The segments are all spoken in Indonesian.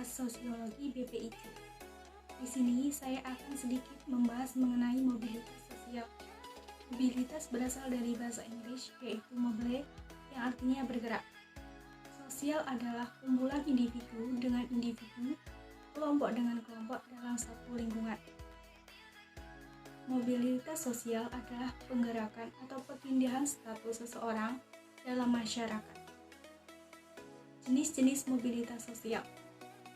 Fakultas Sosiologi BPIJ. Di sini saya akan sedikit membahas mengenai mobilitas sosial. Mobilitas berasal dari bahasa Inggris yaitu mobile yang artinya bergerak. Sosial adalah kumpulan individu dengan individu, kelompok dengan kelompok dalam satu lingkungan. Mobilitas sosial adalah penggerakan atau perpindahan status seseorang dalam masyarakat. Jenis-jenis mobilitas sosial.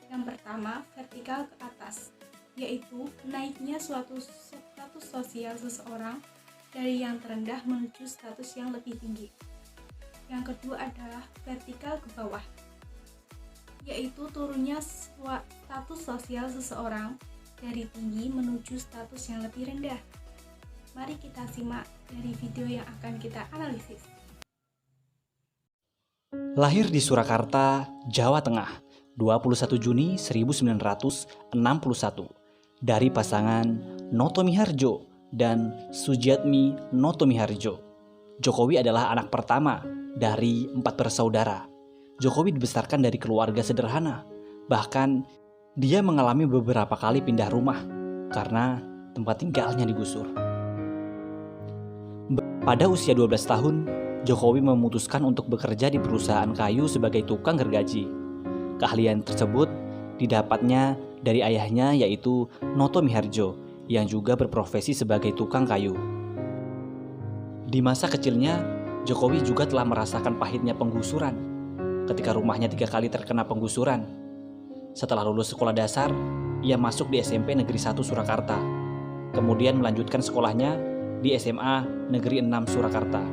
Yang pertama, vertikal ke atas, yaitu naiknya suatu status sosial seseorang dari yang terendah menuju status yang lebih tinggi. Yang kedua adalah vertikal ke bawah, yaitu turunnya status sosial seseorang dari tinggi menuju status yang lebih rendah. Mari kita simak dari video yang akan kita analisis. Lahir di Surakarta, Jawa Tengah, 21 Juni 1961 dari pasangan Noto Miharjo dan Sujiatmi Noto Miharjo. Jokowi adalah anak pertama dari 4 bersaudara. Jokowi dibesarkan dari keluarga sederhana. Bahkan dia mengalami beberapa kali pindah rumah karena tempat tinggalnya digusur. Pada usia 12 tahun, Jokowi memutuskan untuk bekerja di perusahaan kayu sebagai tukang gergaji. Keahlian tersebut didapatnya dari ayahnya yaitu Noto Miharjo yang juga berprofesi sebagai tukang kayu. Di masa kecilnya, Jokowi juga telah merasakan pahitnya penggusuran ketika rumahnya 3 kali terkena penggusuran. Setelah lulus sekolah dasar, ia masuk di SMP Negeri 1 Surakarta. Kemudian melanjutkan sekolahnya di SMA Negeri 6 Surakarta.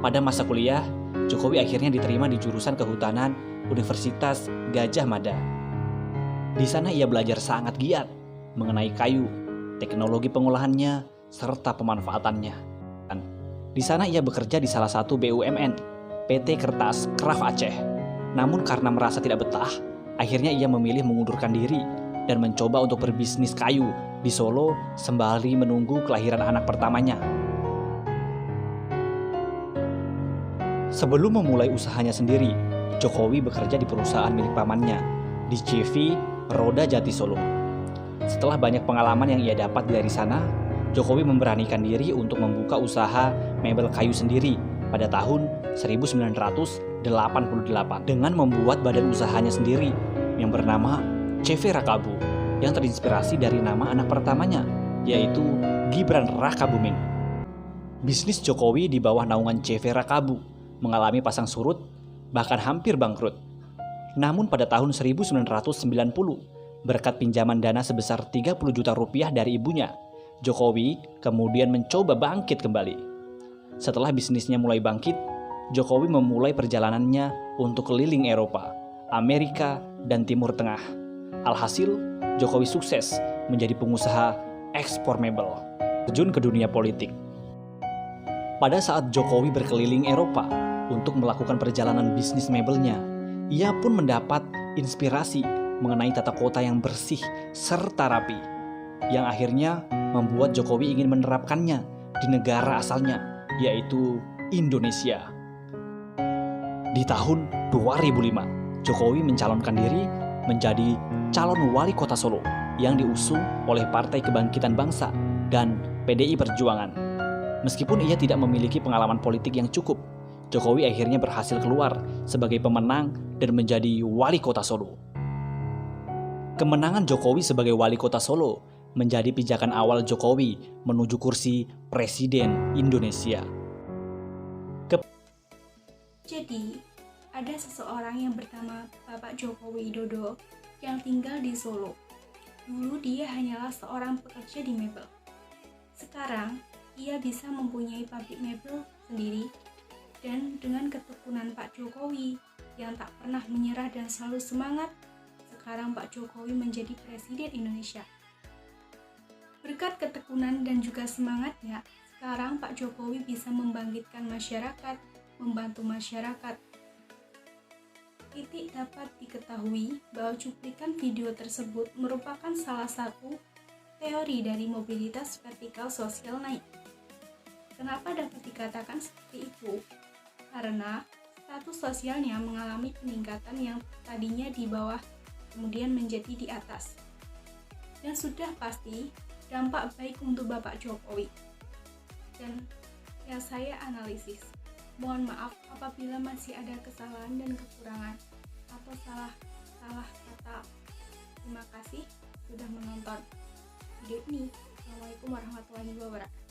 Pada masa kuliah, Jokowi akhirnya diterima di jurusan Kehutanan Universitas Gadjah Mada. Di sana ia belajar sangat giat mengenai kayu, teknologi pengolahannya, serta pemanfaatannya. Di sana ia bekerja di salah satu BUMN, PT Kertas Kraf Aceh. Namun karena merasa tidak betah, akhirnya ia memilih mengundurkan diri dan mencoba untuk berbisnis kayu di Solo sembari menunggu kelahiran anak pertamanya. Sebelum memulai usahanya sendiri, Jokowi bekerja di perusahaan milik pamannya, di CV Roda Jati Solo. Setelah banyak pengalaman yang ia dapat dari sana, Jokowi memberanikan diri untuk membuka usaha mebel kayu sendiri pada tahun 1988 dengan membuat badan usahanya sendiri yang bernama CV Rakabu yang terinspirasi dari nama anak pertamanya, yaitu Gibran Rakabuming. Bisnis Jokowi di bawah naungan CV Rakabu mengalami pasang surut, bahkan hampir bangkrut. Namun pada tahun 1990, berkat pinjaman dana sebesar 30 juta rupiah dari ibunya, Jokowi kemudian mencoba bangkit kembali. Setelah bisnisnya mulai bangkit, Jokowi memulai perjalanannya untuk keliling Eropa, Amerika, dan Timur Tengah. Alhasil, Jokowi sukses menjadi pengusaha ekspor mebel, terjun ke dunia politik. Pada saat Jokowi berkeliling Eropa untuk melakukan perjalanan bisnis mebelnya, ia pun mendapat inspirasi mengenai tata kota yang bersih serta rapi, yang akhirnya membuat Jokowi ingin menerapkannya di negara asalnya, yaitu Indonesia. Di tahun 2005, Jokowi mencalonkan diri menjadi calon wali kota Solo yang diusung oleh Partai Kebangkitan Bangsa dan PDI Perjuangan. Meskipun ia tidak memiliki pengalaman politik yang cukup, Jokowi akhirnya berhasil keluar sebagai pemenang dan menjadi wali kota Solo. Kemenangan Jokowi sebagai wali kota Solo menjadi pijakan awal Jokowi menuju kursi Presiden Indonesia. Jadi, ada seseorang yang bernama Bapak Joko Widodo yang tinggal di Solo. Dulu dia hanyalah seorang pekerja di mebel. Sekarang, ia bisa mempunyai pabrik mebel sendiri, dan dengan ketekunan Pak Jokowi yang tak pernah menyerah dan selalu semangat, sekarang Pak Jokowi menjadi Presiden Indonesia. Berkat ketekunan dan juga semangatnya, sekarang Pak Jokowi bisa membangkitkan masyarakat, membantu masyarakat. Titik dapat diketahui bahwa cuplikan video tersebut merupakan salah satu teori dari mobilitas vertikal sosial naik. Kenapa dapat dikatakan seperti itu? Karena status sosialnya mengalami peningkatan yang tadinya di bawah kemudian menjadi di atas. Dan sudah pasti dampak baik untuk Bapak Jokowi. Dan yang saya analisis, mohon maaf apabila masih ada kesalahan dan kekurangan atau salah kata. Terima kasih sudah menonton video ini. Assalamualaikum warahmatullahi wabarakatuh.